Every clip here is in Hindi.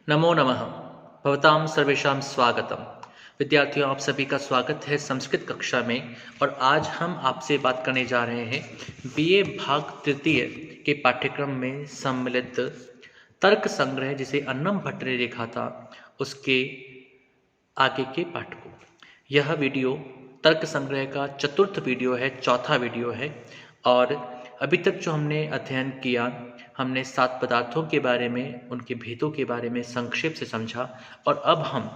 नमो नमः। भवतां सर्वेषां स्वागतम। विद्यार्थियों, आप सभी का स्वागत है संस्कृत कक्षा में। और आज हम आपसे बात करने जा रहे हैं बीए भाग तृतीय के पाठ्यक्रम में सम्मिलित तर्क संग्रह, जिसे अन्नम भट्ट ने लिखा था, उसके आगे के पाठ को। यह वीडियो तर्क संग्रह का चतुर्थ वीडियो है, चौथा वीडियो है। और अभी तक जो हमने अध्ययन किया, हमने 7 पदार्थों के बारे में, उनके भेदों के बारे में संक्षेप से समझा। और अब हम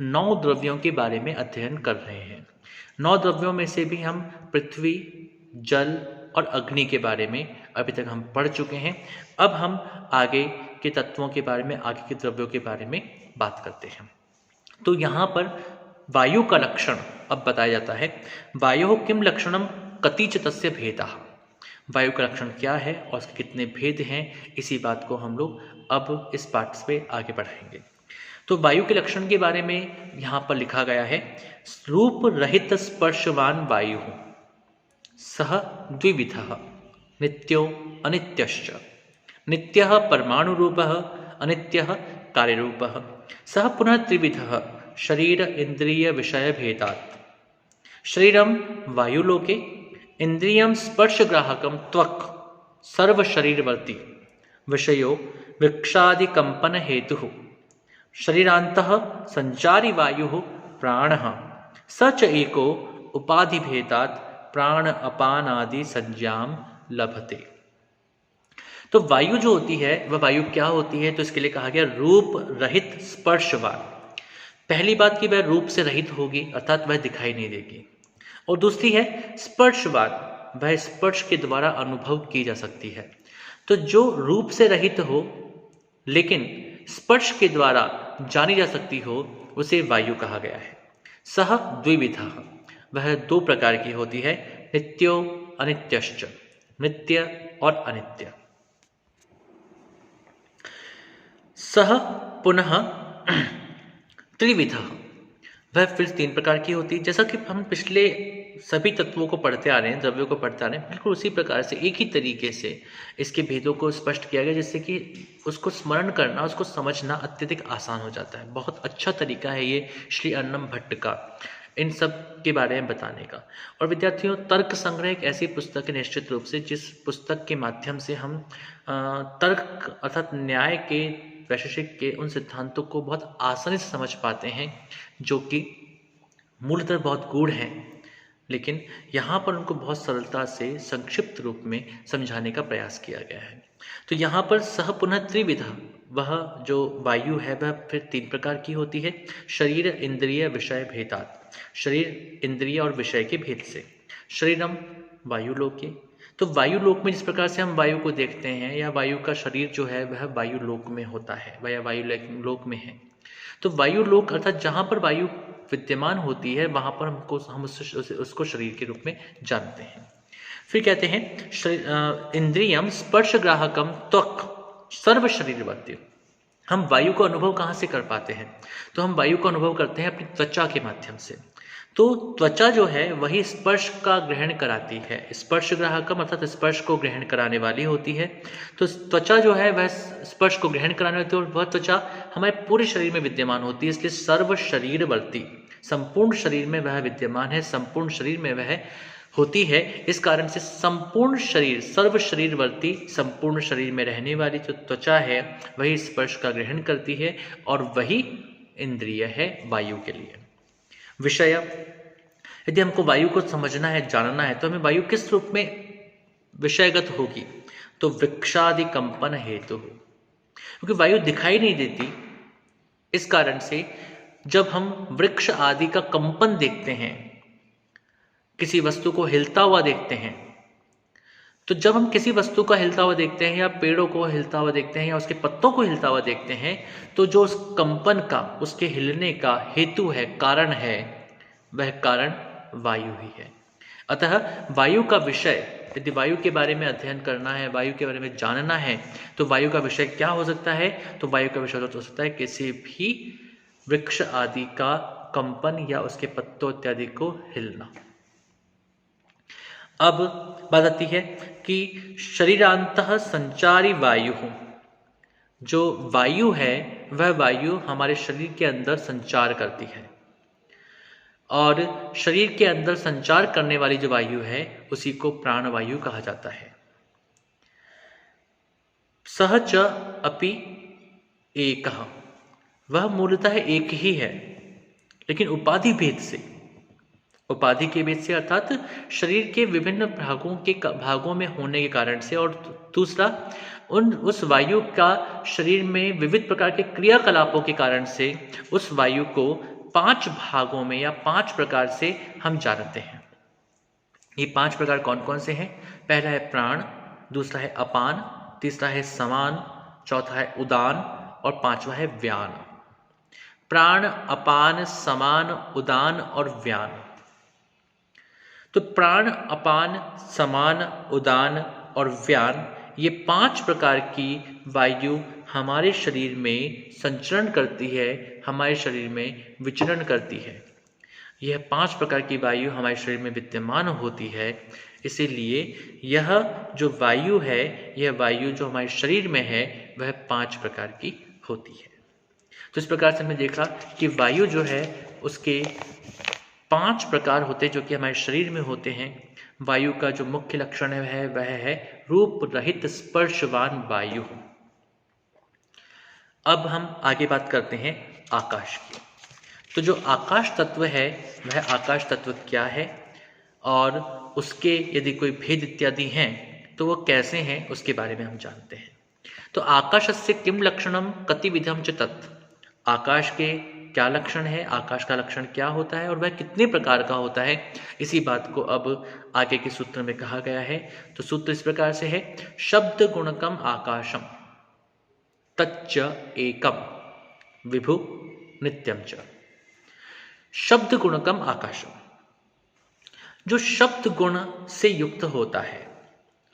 9 द्रव्यों के बारे में अध्ययन कर रहे हैं। 9 द्रव्यों में से भी हम पृथ्वी, जल और अग्नि के बारे में अभी तक हम पढ़ चुके हैं। अब हम आगे के तत्वों के बारे में, आगे के द्रव्यों के बारे में बात करते हैं। तो यहाँ पर वायु का लक्षण अब बताया जाता है। वायु किम लक्षणम कतिच तस्य भेदः। वायु का लक्षण क्या है और उसके कितने भेद हैं, इसी बात को हम लोग अब इस पाठ पे आगे बढ़ाएंगे। तो वायु के लक्षण के बारे में यहाँ पर लिखा गया है, रूप रहित स्पर्शवान वायु सह द्विविधः नित्यो अनित्यश्च। नित्यः परमाणु रूपः, अनित्यः कार्यरूपः। सह पुनः त्रिविधः शरीर इंद्रिय विषय भेदात्। शरीरम वायुलोके इंद्रियम स्पर्शग्राहकम त्वक् सर्व शरीरवर्ती विषयो वृक्षादि कंपन हेतु शरीरांतः संचारी वायु प्राणः स च एको उपाधि भेदात् प्राण अपान आदि संज्ञाम लभते। तो वायु जो होती है वह वायु क्या होती है, तो इसके लिए कहा गया रूप रहित स्पर्शवान। पहली बात कि वह रूप से रहित होगी, अर्थात वह दिखाई नहीं देगी। और दूसरी है स्पर्शवान, वह स्पर्श के द्वारा अनुभव की जा सकती है। तो जो रूप से रहित हो लेकिन स्पर्श के द्वारा जानी जा सकती हो, उसे वायु कहा गया है। सह द्विविधः, वह 2 प्रकार की होती है, नित्यो अनित्यश्च, नित्य और अनित्य। सह पुनः त्रिविधः, वह फिर 3 प्रकार की होती है। जैसा कि हम पिछले सभी तत्वों को पढ़ते आ रहे हैं, द्रव्यों को पढ़ते आ रहे हैं, बिल्कुल उसी प्रकार से एक ही तरीके से इसके भेदों को स्पष्ट किया गया, जिससे कि उसको स्मरण करना, उसको समझना अत्यधिक आसान हो जाता है। बहुत अच्छा तरीका है ये श्री अन्नम भट्ट का इन सब के बारे में बताने का। और विद्यार्थियों, तर्क संग्रह एक ऐसी पुस्तक है निश्चित रूप से, जिस पुस्तक के माध्यम से हम तर्क अर्थात न्याय के, वैशेषिक के उन सिद्धांतों को बहुत आसानी से समझ पाते हैं, जो कि मूलतः बहुत गूढ़ हैं, लेकिन यहाँ पर उनको बहुत सरलता से संक्षिप्त रूप में समझाने का प्रयास किया गया है। तो यहाँ पर सह पुनः त्रिविधा, वह जो वायु है वह फिर 3 प्रकार की होती है। शरीर इंद्रिय विषय भेदात्, शरीर इंद्रिय और विषय के भेद से। शरीरम वायुलोके, तो वायु लोक में जिस प्रकार से हम वायु को देखते हैं, या वायु का शरीर जो है वह वायु लोक में होता है, वह वायु लोक में है। तो वायु लोक अर्थात जहाँ पर वायु विद्यमान होती है, वहाँ पर हम उसको शरीर के रूप में जानते हैं। फिर कहते हैं इंद्रियम स्पर्शग्राहकम त्वक् सर्व शरीरवर्ती। हम वायु का अनुभव कहाँ से कर पाते हैं, तो हम वायु का अनुभव करते हैं अपनी त्वचा के माध्यम से। तो त्वचा जो है वही स्पर्श का ग्रहण कराती है। स्पर्श ग्राहकम अर्थात स्पर्श को ग्रहण कराने वाली होती है। तो त्वचा जो है वह स्पर्श को ग्रहण कराने वाली होती है, और वह त्वचा हमारे पूरे शरीर में विद्यमान होती है। इसलिए सर्व शरीरवर्ती, संपूर्ण शरीर में वह विद्यमान है, संपूर्ण शरीर में वह होती है। इस कारण से संपूर्ण शरीर, सर्व शरीरवर्ती, संपूर्ण शरीर में रहने वाली जो त्वचा है वही स्पर्श का ग्रहण करती है, और वही इंद्रिय है वायु के लिए। विषय, यदि हमको वायु को समझना है, जानना है, तो हमें वायु किस रूप में विषयगत होगी, तो वृक्षादि कंपन हेतु हो, क्योंकि वायु दिखाई नहीं देती। इस कारण से जब हम वृक्ष आदि का कंपन देखते हैं, किसी वस्तु को हिलता हुआ देखते हैं, तो जब हम किसी वस्तु का हिलता हुआ देखते हैं, या पेड़ों को हिलता हुआ देखते हैं, या उसके पत्तों को हिलता हुआ देखते हैं, तो जो उस कंपन का, उसके हिलने का हेतु है, कारण है, वह कारण वायु ही है। अतः वायु का विषय, यदि वायु के बारे में अध्ययन करना है, वायु के बारे में जानना है, तो वायु का विषय क्या हो सकता है, तो वायु का विषय हो सकता है किसी भी वृक्ष आदि का कंपन, या उसके पत्तों इत्यादि को हिलना। अब बात आती है कि शरीरांतः संचारी वायु, जो वायु है वह वायु हमारे शरीर के अंदर संचार करती है, और शरीर के अंदर संचार करने वाली जो वायु है उसी को प्राणवायु कहा जाता है। सह च अपि एकः, वह मूलतः एक ही है, लेकिन उपाधि भेद से, उपाधि के भेद से अर्थात शरीर के विभिन्न भागों में होने के कारण से, और दूसरा उस वायु का शरीर में विविध प्रकार के क्रियाकलापों के कारण से उस वायु को 5 भागों में या 5 प्रकार से हम जानते हैं। ये 5 प्रकार कौन कौन से हैं? पहला है प्राण, दूसरा है अपान, तीसरा है समान, चौथा है उदान और पांचवा है व्यान। प्राण, अपान, समान, उदान और व्यान। तो प्राण, अपान, समान, उदान और व्यान, ये 5 प्रकार की वायु हमारे शरीर में संचरण करती है, हमारे शरीर में विचरण करती है। यह 5 प्रकार की वायु हमारे शरीर में विद्यमान होती है, इसीलिए यह जो वायु है, यह वायु जो हमारे शरीर में है वह 5 प्रकार की होती है। तो इस प्रकार से हमने देखा कि वायु जो है उसके 5 प्रकार होते हैं जो कि हमारे शरीर में होते हैं। वायु का जो मुख्य लक्षण है वह है रूप रहित स्पर्शवान वायु। अब हम आगे बात करते हैं आकाश की। तो जो आकाश तत्व है वह आकाश तत्व क्या है और उसके यदि कोई भेद इत्यादि हैं तो वो कैसे हैं उसके बारे में हम जानते हैं। तो आकाशस्य किम लक्षणम कतिविधम च तत्, आकाश के क्या लक्षण है, आकाश का लक्षण क्या होता है और वह कितने प्रकार का होता है, इसी बात को अब आगे के सूत्र में कहा गया है। तो सूत्र इस प्रकार से है, शब्द गुणकम आकाशम तच्च एकम विभु नित्यम च। शब्द गुणकम आकाशम, जो शब्द गुण से युक्त होता है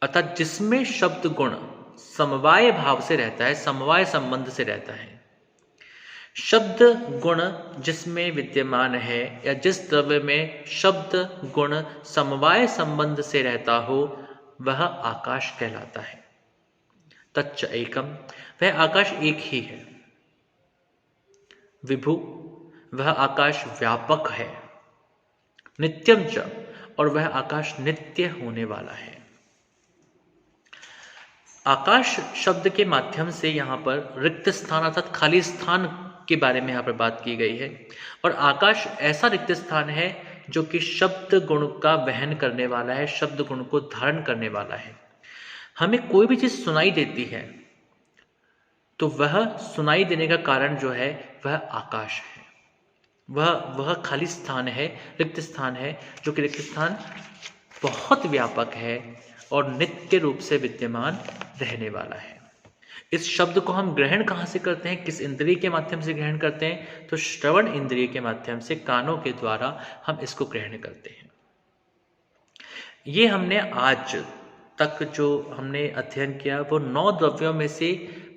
अर्थात जिसमें शब्द गुण समवाय भाव से रहता है, समवाय संबंध से रहता है। शब्द गुण जिसमें विद्यमान है या जिस द्रव्य में शब्द गुण समवाय संबंध से रहता हो वह आकाश कहलाता है। तच्च एकम, वह आकाश एक ही है। विभु, वह आकाश व्यापक है। नित्यम च, और वह आकाश नित्य होने वाला है। आकाश शब्द के माध्यम से यहाँ पर रिक्त स्थान अर्थात खाली स्थान के बारे में यहाँ पर बात की गई है। और आकाश ऐसा रिक्त स्थान है जो कि शब्द गुण का वहन करने वाला है, शब्द गुण को धारण करने वाला है। हमें कोई भी चीज सुनाई देती है तो वह सुनाई देने का कारण जो है वह आकाश है, वह खाली स्थान है, रिक्त स्थान है, जो कि रिक्त स्थान बहुत व्यापक है और नित्य रूप से विद्यमान रहने वाला है। इस शब्द को हम ग्रहण कहाँ से करते हैं, किस इंद्रिय के माध्यम से ग्रहण करते हैं? तो श्रवण इंद्रिय के माध्यम से, कानों के द्वारा हम इसको ग्रहण करते हैं। ये हमने आज तक जो हमने अध्ययन किया वो 9 द्रव्यों में से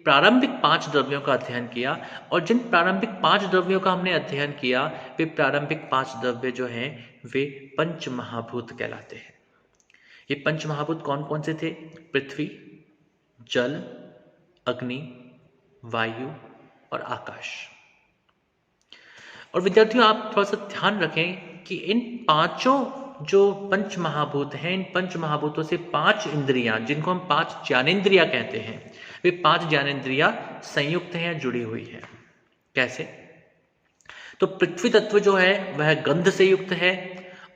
प्रारंभिक 5 द्रव्यों का अध्ययन किया। और जिन प्रारंभिक 5 द्रव्यों का हमने अध्ययन किया वे प्रारंभिक 5 द्रव्य जो हैं वे पंच महाभूत कहलाते हैं। ये पंच महाभूत कौन कौन से थे? पृथ्वी, जल, अग्नि, वायु और आकाश। और विद्यार्थियों आप थोड़ा सा ध्यान रखें कि इन 5 जो पंच महाभूत हैं, इन पंच महाभूतों से 5 इंद्रियां, जिनको हम 5 ज्ञानेंद्रियां कहते हैं, वे 5 ज्ञानेंद्रियां संयुक्त हैं, जुड़ी हुई हैं। कैसे? तो पृथ्वी तत्व जो है वह गंध से युक्त है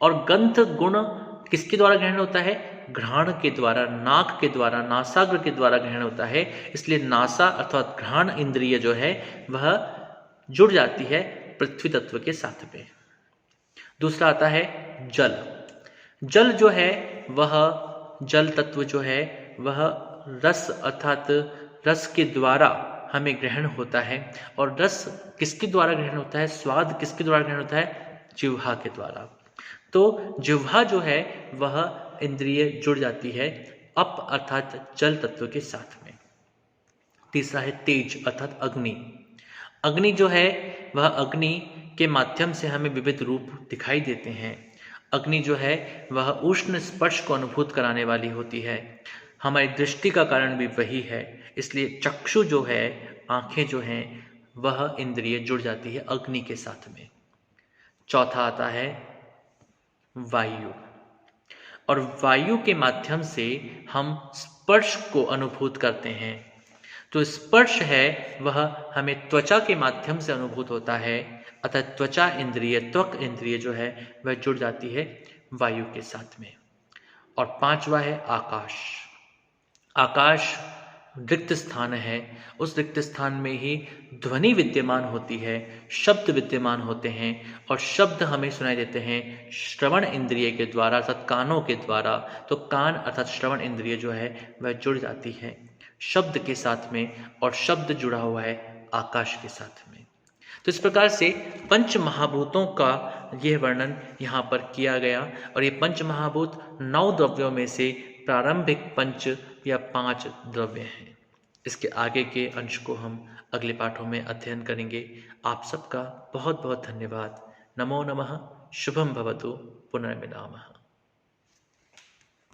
और गंध गुण किसके द्वारा ग्रहण होता है? घ्राण के द्वारा, नाक के द्वारा, नासाग्र के द्वारा ग्रहण होता है। इसलिए नासा अर्थात घ्राण इंद्रिय जो है वह जुड़ जाती है पृथ्वी तत्व के साथ में। दूसरा आता है जल। जल जो है वह, जल तत्व जो है वह रस अर्थात रस के द्वारा हमें ग्रहण होता है। और रस किसके द्वारा ग्रहण होता है? स्वाद किसके द्वारा ग्रहण होता है? जिह्वा के द्वारा। तो जिह्वा जो है वह इंद्रिय जुड़ जाती है अप अर्थात जल तत्व के साथ में। तीसरा है तेज अर्थात अग्नि। अग्नि जो है वह, अग्नि के माध्यम से हमें विविध रूप दिखाई देते हैं। अग्नि जो है वह उष्ण स्पर्श को अनुभूत कराने वाली होती है। हमारी दृष्टि का कारण भी वही है, इसलिए चक्षु जो है, आंखें जो हैं, वह इंद्रिय जुड़ जाती है अग्नि के साथ में। चौथा आता है वायु, और वायु के माध्यम से हम स्पर्श को अनुभूत करते हैं। तो स्पर्श है वह हमें त्वचा के माध्यम से अनुभूत होता है, अतः त्वचा इंद्रिय, त्वक इंद्रिय जो है वह जुड़ जाती है वायु के साथ में। और पांचवा है आकाश। आकाश रिक्त स्थान है, उस रिक्त स्थान में ही ध्वनि विद्यमान होती है, शब्द विद्यमान होते हैं, और शब्द हमें सुनाई देते हैं श्रवण इंद्रिय के द्वारा अर्थात कानों के द्वारा। तो कान अर्थात श्रवण इंद्रिय जो है वह जुड़ जाती है शब्द के साथ में, और शब्द जुड़ा हुआ है आकाश के साथ में। तो इस प्रकार से पंच महाभूतों का यह वर्णन यहाँ पर किया गया, और ये पंच महाभूत 9 द्रव्यों में से प्रारंभिक पंच या 5 द्रव्य हैं। इसके आगे के अंश को हम अगले पाठों में अध्ययन करेंगे। आप सबका बहुत बहुत धन्यवाद। नमो नमः। शुभम भवतु। पुनर्मिलामः।